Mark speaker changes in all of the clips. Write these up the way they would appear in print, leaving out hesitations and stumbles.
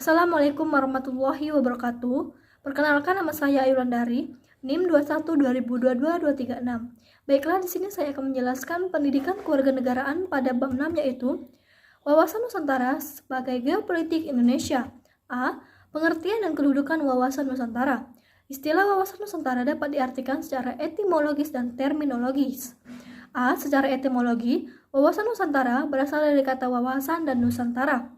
Speaker 1: Assalamualaikum warahmatullahi wabarakatuh. Perkenalkan, nama saya Ayu Landari, NIM 21 2022 236. Baiklah, di sini saya akan menjelaskan pendidikan kewarganegaraan pada bab 6, yaitu wawasan Nusantara sebagai geopolitik Indonesia. A. Pengertian dan kedudukan wawasan Nusantara. Istilah wawasan Nusantara dapat diartikan secara etimologis dan terminologis. A. Secara etimologi, wawasan Nusantara berasal dari kata wawasan dan Nusantara.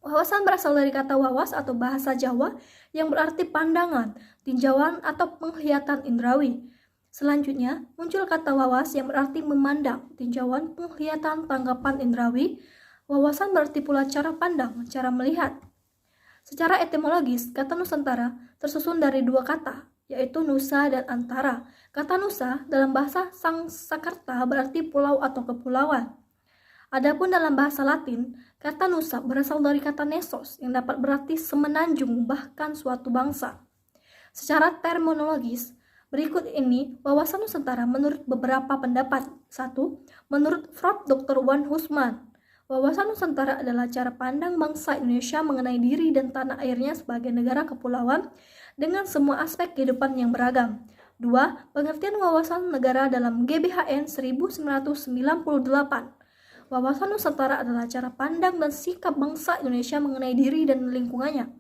Speaker 1: Wawasan berasal dari kata wawas atau bahasa Jawa yang berarti pandangan, tinjauan, atau penglihatan indrawi. Selanjutnya, muncul kata wawas yang berarti memandang, tinjauan, penglihatan, tanggapan indrawi. Wawasan berarti pula cara pandang, cara melihat. Secara etimologis, kata Nusantara tersusun dari dua kata, yaitu Nusa dan Antara. Kata Nusa dalam bahasa Sangsekerta berarti pulau atau kepulauan. Adapun dalam bahasa Latin, kata Nusa berasal dari kata Nesos yang dapat berarti semenanjung, bahkan suatu bangsa. Secara terminologis, berikut ini wawasan Nusantara menurut beberapa pendapat. 1. Menurut Prof. Dr. Wan Husman, wawasan Nusantara adalah cara pandang bangsa Indonesia mengenai diri dan tanah airnya sebagai negara kepulauan dengan semua aspek kehidupan yang beragam. 2. Pengertian wawasan negara dalam GBHN 1998. Wawasan Nusantara adalah cara pandang dan sikap bangsa Indonesia mengenai diri dan lingkungannya,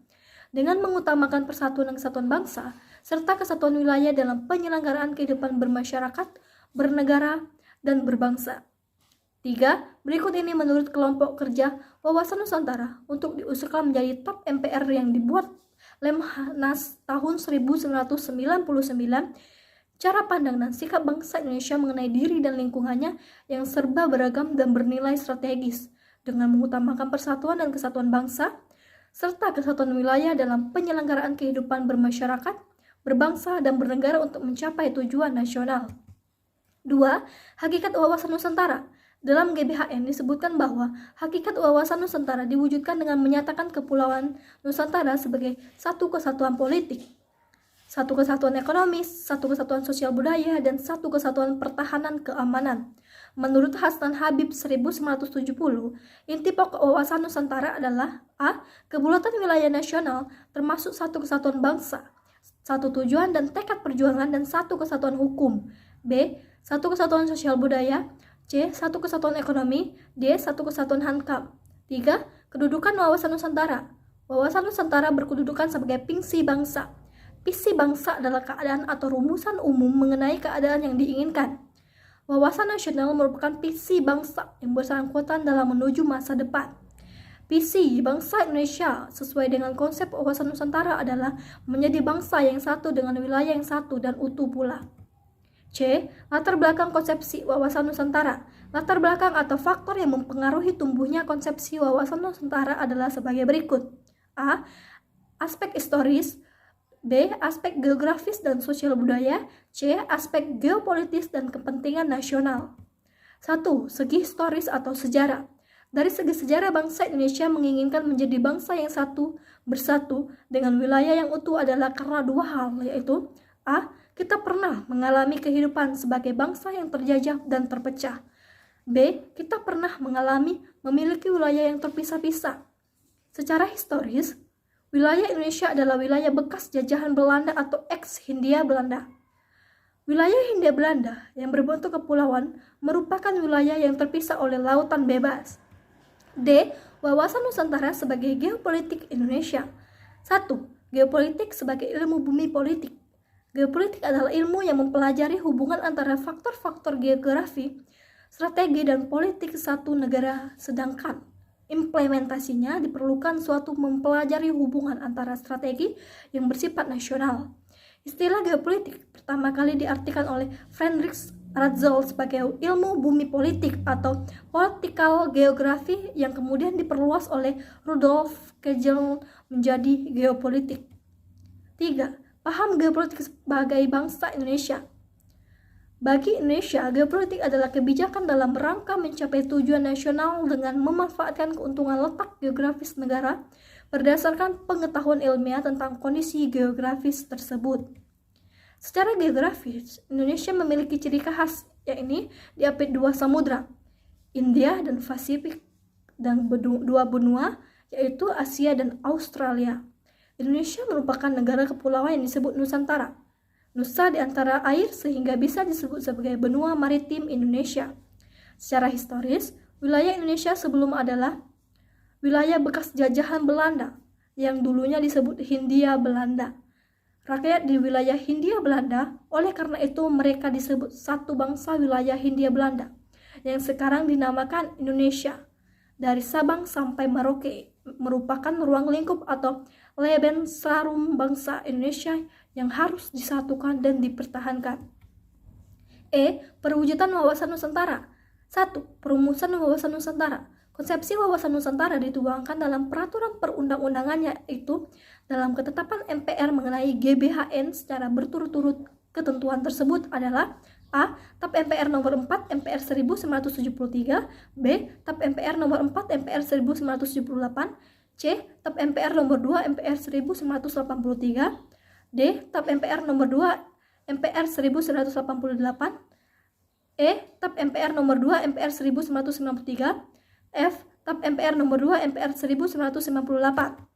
Speaker 1: dengan mengutamakan persatuan dan kesatuan bangsa, serta kesatuan wilayah dalam penyelenggaraan kehidupan bermasyarakat, bernegara, dan berbangsa. 3. Berikut ini menurut kelompok kerja wawasan Nusantara untuk diusulkan menjadi TAP MPR yang dibuat Lemhanas tahun 1999, cara pandang dan sikap bangsa Indonesia mengenai diri dan lingkungannya yang serba beragam dan bernilai strategis, dengan mengutamakan persatuan dan kesatuan bangsa, serta kesatuan wilayah dalam penyelenggaraan kehidupan bermasyarakat, berbangsa, dan bernegara untuk mencapai tujuan nasional. 2. Hakikat wawasan Nusantara. Dalam GBHN disebutkan bahwa hakikat wawasan Nusantara diwujudkan dengan menyatakan kepulauan Nusantara sebagai satu kesatuan politik, satu kesatuan ekonomis, satu kesatuan sosial budaya, dan satu kesatuan pertahanan keamanan. Menurut Hasan Habib 1970, inti pokok wawasan Nusantara adalah A. Kedaulatan wilayah nasional termasuk satu kesatuan bangsa, satu tujuan dan tekad perjuangan, dan satu kesatuan hukum. B. Satu kesatuan sosial budaya. C. Satu kesatuan ekonomi. D. Satu kesatuan hankam. 3. Kedudukan wawasan Nusantara. Wawasan Nusantara berkedudukan sebagai pingsi bangsa. Visi bangsa adalah keadaan atau rumusan umum mengenai keadaan yang diinginkan. Wawasan nasional merupakan visi bangsa yang bersangkutan dalam menuju masa depan. Visi bangsa Indonesia sesuai dengan konsep wawasan Nusantara adalah menjadi bangsa yang satu dengan wilayah yang satu dan utuh pula. C. Latar belakang konsepsi wawasan Nusantara. Latar belakang atau faktor yang mempengaruhi tumbuhnya konsepsi wawasan Nusantara adalah sebagai berikut. A. Aspek historis. B. Aspek geografis dan sosial budaya. C. Aspek geopolitis dan kepentingan nasional. 1. Segi historis atau sejarah. Dari segi sejarah, bangsa Indonesia menginginkan menjadi bangsa yang satu, bersatu, dengan wilayah yang utuh adalah karena dua hal, yaitu A. Kita pernah mengalami kehidupan sebagai bangsa yang terjajah dan terpecah. B. Kita pernah mengalami memiliki wilayah yang terpisah-pisah. Secara historis, wilayah Indonesia adalah wilayah bekas jajahan Belanda atau ex-Hindia Belanda. Wilayah Hindia Belanda yang berbentuk kepulauan merupakan wilayah yang terpisah oleh lautan bebas. D. Wawasan Nusantara sebagai geopolitik Indonesia. 1. Geopolitik sebagai ilmu bumi politik. Geopolitik adalah ilmu yang mempelajari hubungan antara faktor-faktor geografi, strategi, dan politik satu negara, sedangkan implementasinya diperlukan suatu mempelajari hubungan antara strategi yang bersifat nasional. Istilah geopolitik pertama kali diartikan oleh Friedrich Ratzel sebagai ilmu bumi politik atau political geography yang kemudian diperluas oleh Rudolf Kegel menjadi geopolitik. 3. Paham geopolitik sebagai bangsa Indonesia. Bagi Indonesia, geopolitik adalah kebijakan dalam rangka mencapai tujuan nasional dengan memanfaatkan keuntungan letak geografis negara berdasarkan pengetahuan ilmiah tentang kondisi geografis tersebut. Secara geografis, Indonesia memiliki ciri khas, yakni diapit dua samudra, India dan Pasifik, dan dua benua, yaitu Asia dan Australia. Indonesia merupakan negara kepulauan yang disebut Nusantara. Nusa di antara air sehingga bisa disebut sebagai benua maritim Indonesia. Secara historis, wilayah Indonesia sebelum adalah wilayah bekas jajahan Belanda yang dulunya disebut Hindia Belanda. Rakyat di wilayah Hindia Belanda, oleh karena itu mereka disebut satu bangsa wilayah Hindia Belanda yang sekarang dinamakan Indonesia. Dari Sabang sampai Merauke merupakan ruang lingkup atau Lebensraum bangsa Indonesia yang harus disatukan dan dipertahankan. Perwujudan wawasan Nusantara. 1. Perumusan wawasan Nusantara. Konsepsi wawasan Nusantara dituangkan dalam peraturan perundang-undangannya, yaitu dalam ketetapan MPR mengenai GBHN secara berturut-turut. Ketentuan tersebut adalah A. TAP MPR nomor 4 MPR 1973, B. TAP MPR nomor 4 MPR 1978, C. TAP MPR nomor 2 MPR 1983, D. TAP MPR nomor 2 MPR 1988, E. TAP MPR nomor 2 MPR 1993, F. TAP MPR nomor 2 MPR 1998.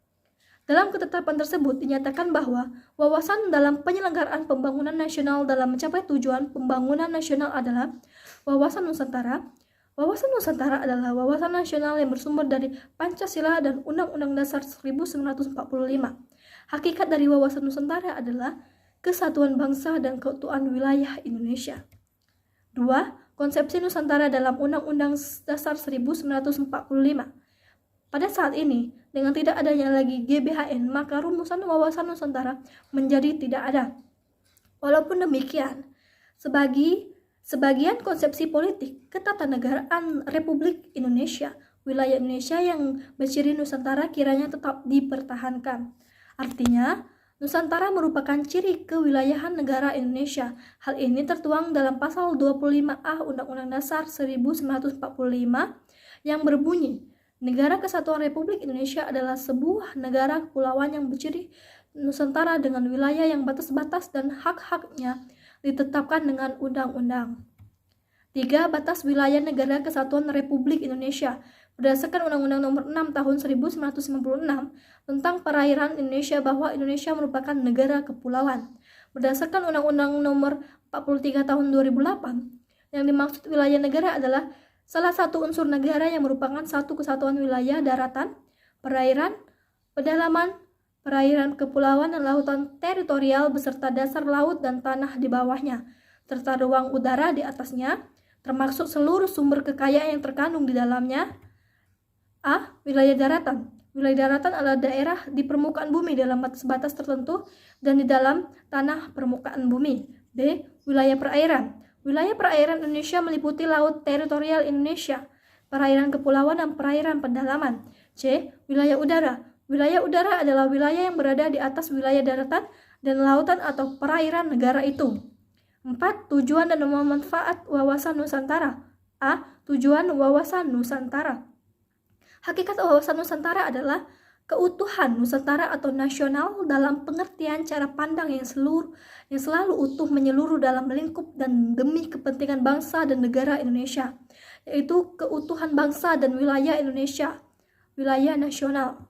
Speaker 1: Dalam ketetapan tersebut dinyatakan bahwa wawasan dalam penyelenggaraan pembangunan nasional dalam mencapai tujuan pembangunan nasional adalah wawasan Nusantara. Wawasan Nusantara adalah wawasan nasional yang bersumber dari Pancasila dan Undang-Undang Dasar 1945. Hakikat dari wawasan Nusantara adalah kesatuan bangsa dan keutuhan wilayah Indonesia. 2. Konsepsi Nusantara dalam Undang-Undang Dasar 1945. Pada saat ini, dengan tidak adanya lagi GBHN, maka rumusan wawasan Nusantara menjadi tidak ada. Walaupun demikian, sebagian konsepsi politik ketatanegaraan Republik Indonesia, wilayah Indonesia yang berciri Nusantara kiranya tetap dipertahankan. Artinya, Nusantara merupakan ciri kewilayahan negara Indonesia. Hal ini tertuang dalam pasal 25A Undang-Undang Dasar 1945 yang berbunyi, Negara Kesatuan Republik Indonesia adalah sebuah negara kepulauan yang berciri Nusantara dengan wilayah yang batas-batas dan hak-haknya ditetapkan dengan undang-undang. 3. Batas wilayah Negara Kesatuan Republik Indonesia. Berdasarkan Undang-Undang Nomor 6 Tahun 1996 tentang perairan Indonesia bahwa Indonesia merupakan negara kepulauan. Berdasarkan Undang-Undang Nomor 43 Tahun 2008, yang dimaksud wilayah negara adalah salah satu unsur negara yang merupakan satu kesatuan wilayah daratan, perairan, pedalaman, perairan kepulauan dan lautan teritorial beserta dasar laut dan tanah di bawahnya, serta ruang udara di atasnya, termasuk seluruh sumber kekayaan yang terkandung di dalamnya. A. Wilayah daratan. Wilayah daratan adalah daerah di permukaan bumi dalam batas-batas tertentu dan di dalam tanah permukaan bumi. B. Wilayah perairan. Wilayah perairan Indonesia meliputi laut teritorial Indonesia, perairan kepulauan dan perairan pedalaman. C. Wilayah udara. Wilayah udara adalah wilayah yang berada di atas wilayah daratan dan lautan atau perairan negara itu. 4. Tujuan dan manfaat wawasan Nusantara. A. Tujuan wawasan Nusantara. Hakikat wawasan Nusantara adalah keutuhan Nusantara atau nasional dalam pengertian cara pandang yang selalu utuh menyeluruh dalam lingkup dan demi kepentingan bangsa dan negara Indonesia, yaitu keutuhan bangsa dan wilayah Indonesia, wilayah nasional.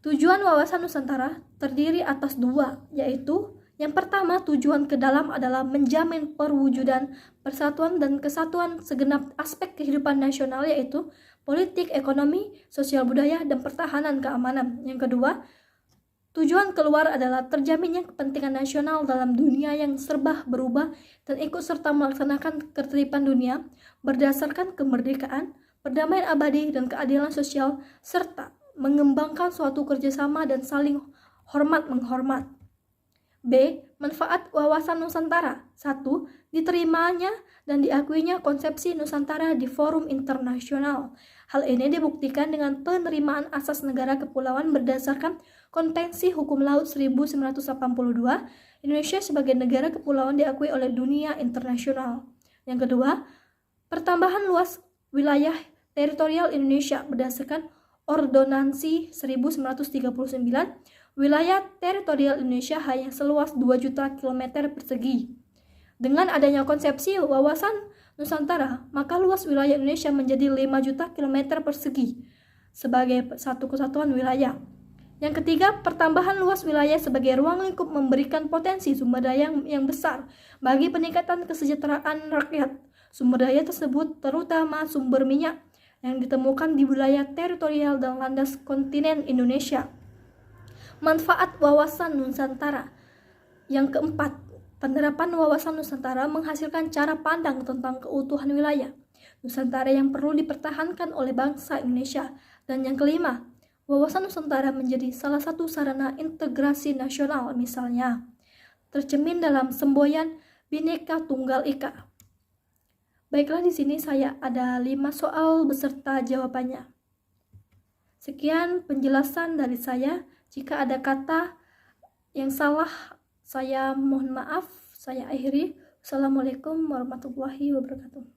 Speaker 1: Tujuan wawasan Nusantara terdiri atas dua, yaitu yang pertama, tujuan ke dalam adalah menjamin perwujudan persatuan dan kesatuan segenap aspek kehidupan nasional, yaitu politik, ekonomi, sosial budaya, dan pertahanan keamanan. Yang kedua, tujuan keluar adalah terjaminnya kepentingan nasional dalam dunia yang serba berubah dan ikut serta melaksanakan ketertiban dunia berdasarkan kemerdekaan, perdamaian abadi, dan keadilan sosial, serta mengembangkan suatu kerjasama dan saling hormat-menghormat. B. Manfaat wawasan Nusantara. 1. Diterimanya dan diakuinya konsepsi Nusantara di forum internasional. Hal ini dibuktikan dengan penerimaan asas negara kepulauan berdasarkan Konvensi Hukum Laut 1982. Indonesia sebagai negara kepulauan diakui oleh dunia internasional. Yang kedua, pertambahan luas wilayah teritorial Indonesia berdasarkan Ordonansi 1939. Wilayah teritorial Indonesia hanya seluas 2 juta kilometer persegi. Dengan adanya konsepsi wawasan Nusantara, maka luas wilayah Indonesia menjadi 5 juta kilometer persegi. sebagai satu kesatuan wilayah. Yang ketiga, pertambahan luas wilayah sebagai ruang lingkup memberikan potensi sumber daya yang besar bagi peningkatan kesejahteraan rakyat. Sumber daya tersebut terutama sumber minyak yang ditemukan di wilayah teritorial dan landas kontinen Indonesia. Manfaat wawasan Nusantara. Yang keempat, penerapan wawasan Nusantara menghasilkan cara pandang tentang keutuhan wilayah Nusantara yang perlu dipertahankan oleh bangsa Indonesia. Dan yang kelima, wawasan Nusantara menjadi salah satu sarana integrasi nasional, misalnya tercermin dalam semboyan Bhinneka Tunggal Ika. Baiklah, di sini saya ada 5 soal beserta jawabannya. Sekian penjelasan dari saya. Jika ada kata yang salah, saya mohon maaf. Saya akhiri. Assalamualaikum warahmatullahi wabarakatuh.